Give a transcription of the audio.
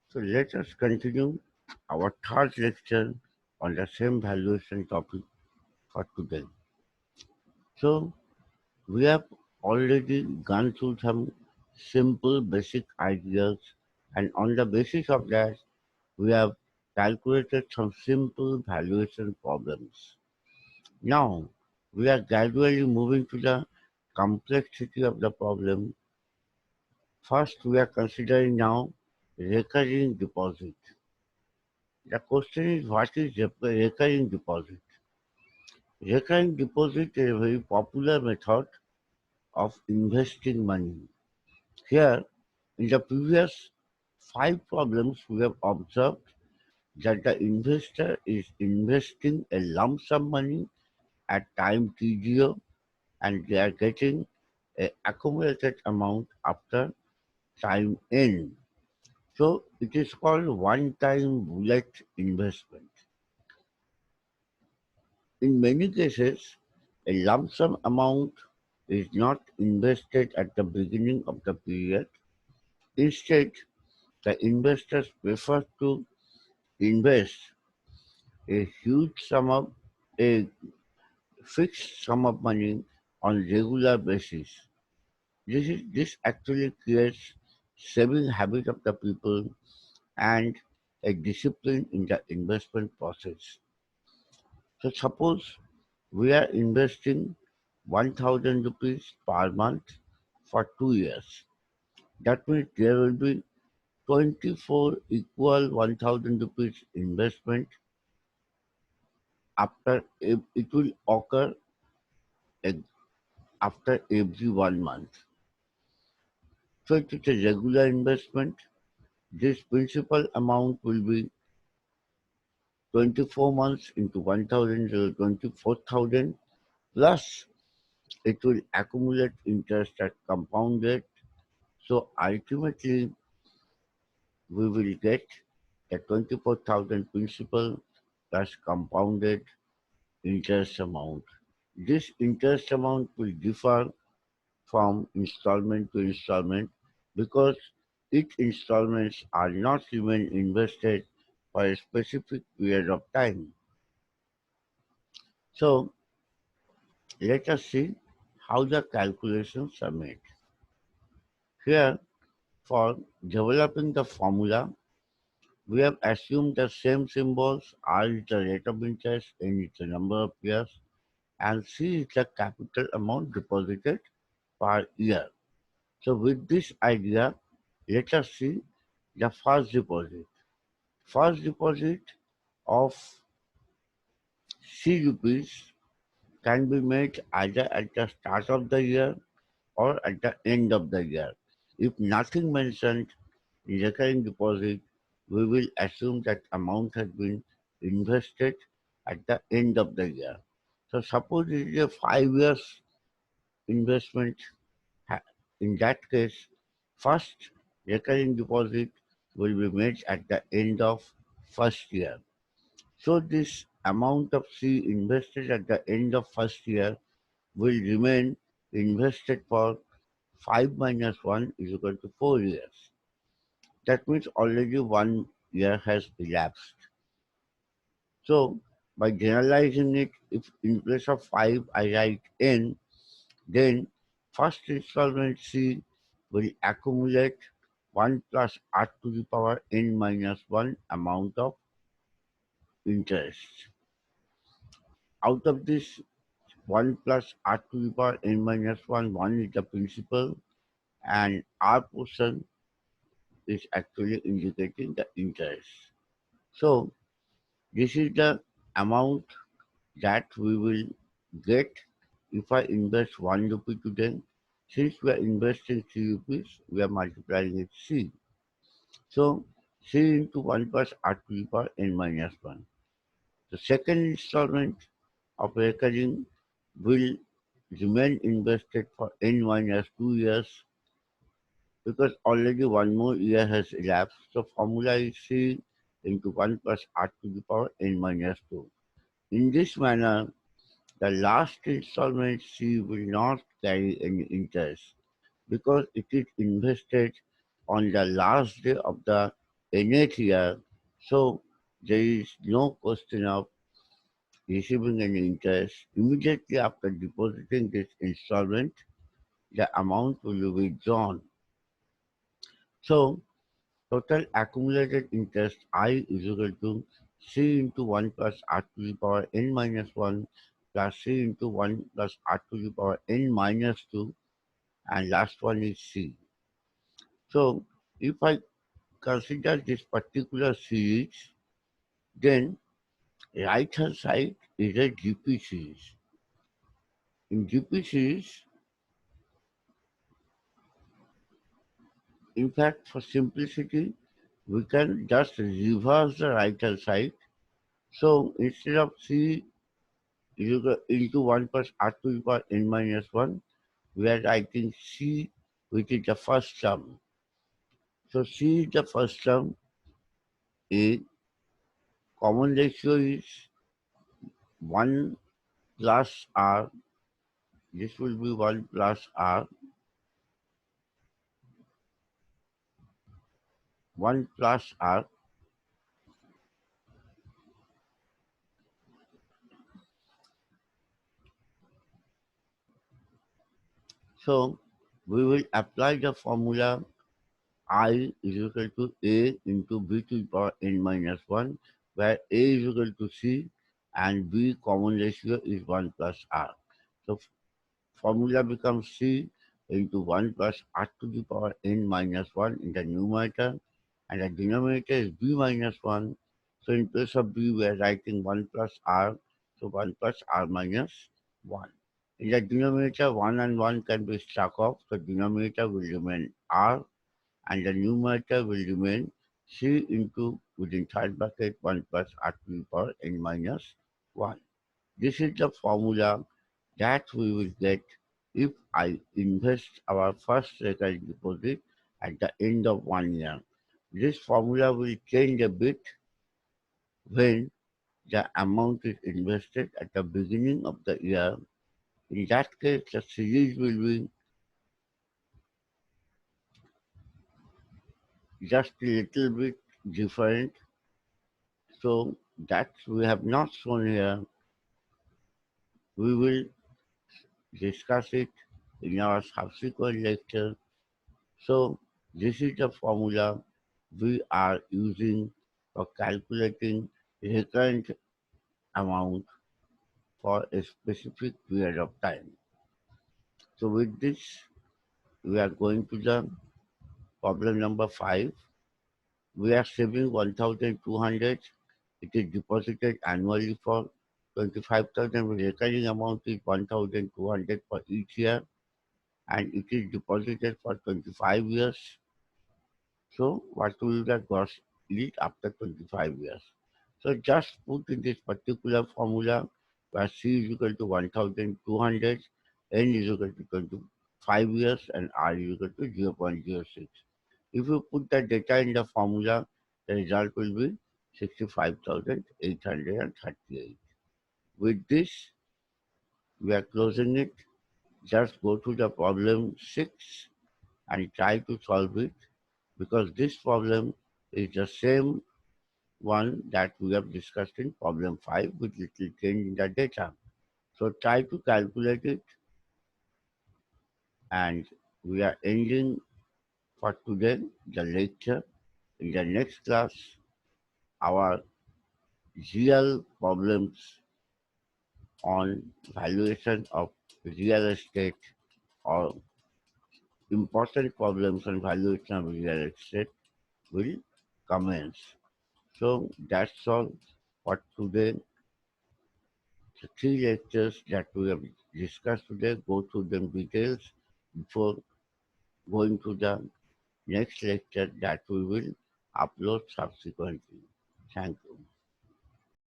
So let us continue our third lecture on the same valuation topic for today. So we have already gone through some simple basic ideas, and on the basis of that we have calculated some simple valuation problems. Now we are gradually moving to the complexity of the problem. First we are considering now recurring deposit. The question is, what is recurring deposit? Recurring deposit is a very popular method of investing money. Here, in the previous five problems, we have observed that the investor is investing a lump sum money at time T0 and they are getting a accumulated amount after time N. So it is called one-time bullet investment. In many cases, a lump sum amount is not invested at the beginning of the period. Instead, the investors prefer to invest a huge sum of a fixed sum of money on regular basis. This actually creates saving habit of the people and a discipline in the investment process. So suppose we are investing 1000 rupees per month for 2 years. That means there will be 24 equal 1000 rupees investment after it will occur ag- after every 1 month. So it is a regular investment. This principal amount will be 24 months into 1000 24,000 plus it will accumulate interest at compounded. So ultimately we will get a 24,000 principal plus compounded interest amount. This interest amount will differ from installment to installment because each installments are not even invested for a specific period of time. So let us see how the calculations are made. Here, for developing the formula, we have assumed the same symbols. R is the rate of interest, N is the number of years, and C is the capital amount deposited per year. So with this idea, let us see the first deposit. First deposit of C rupees can be made either at the start of the year or at the end of the year. If nothing mentioned in recurring deposit, we will assume that amount has been invested at the end of the year. So suppose it is a 5 years investment. In that case, first recurring deposit will be made at the end of first year. So this amount of C invested at the end of first year will remain invested for 5 minus 1 is equal to 4 years. That means already 1 year has elapsed. So by generalizing it, if in place of 5 I write n, then first installment C will accumulate 1 plus r to the power n minus 1 amount of interest. Out of this 1 plus r to the power n minus 1 is the principal, and r portion is actually indicating the interest. So this is the amount that we will get if I invest 1 rupee today. Since we are investing 3 rupees, we are multiplying it C. So C into 1 plus r to the power n minus 1. The second installment of recurring will remain invested for n minus 2 years because already one more year has elapsed. So formula is C into 1 plus r to the power n minus 2. In this manner, the last installment C will not carry any interest because it is invested on the last day of the innate year. So there is no question of receiving any interest. Immediately after depositing this installment, the amount will be withdrawn. So total accumulated interest I is equal to C into 1 plus R to the power n minus 1 plus C into 1 plus R to the power n minus 2, and last one is C. So if I consider this particular series, then right hand side is a GP series. In GP series, in fact, for simplicity, we can just reverse the right hand side. So instead of C into 1 plus R to the power n minus 1, we are writing C, which is the first term. So C is the first term. A common ratio is 1 plus R. This will be 1 plus R. 1 plus R. So we will apply the formula I is equal to A into B to the power n minus 1, where A is equal to C and B common ratio is 1 plus R. So formula becomes C into 1 plus R to the power n minus 1 in the numerator, and the denominator is B minus 1. So in place of B, we are writing 1 plus R, so 1 plus R minus 1. In the denominator, 1 and 1 can be struck off, so denominator will remain R, and the numerator will remain C into, within third bracket, 1 plus R to the power n minus 1. This is the formula that we will get if I invest our first recurring deposit at the end of 1 year. This formula will change a bit when the amount is invested at the beginning of the year. In that case, the series will be just a little bit different. So that we have not shown here. We will discuss it in our subsequent lecture. So this is the formula we are using for calculating recurrent amount for a specific period of time. So with this, we are going to the problem number 5. We are saving 1,200. It is deposited annually for 25,000. The recurring amount is 1,200 for each year, and it is deposited for 25 years. So what will the gross yield after 25 years? So just put in this particular formula where C is equal to 1,200, N is equal to 25 years, and R is equal to 0.06. If you put the data in the formula, the result will be 65,838. With this, we are closing it. Just go to the problem 6 and try to solve it, because this problem is the same one that we have discussed in problem 5 with little change in the data. So try to calculate it, and we are ending for today the lecture. In the next class, our real problems on valuation of real estate, or important problems on valuation of real estate, will commence. So that's all for today. The three lectures that we have discussed today, go through them details before going to the next lecture that we will upload subsequently. Thank you.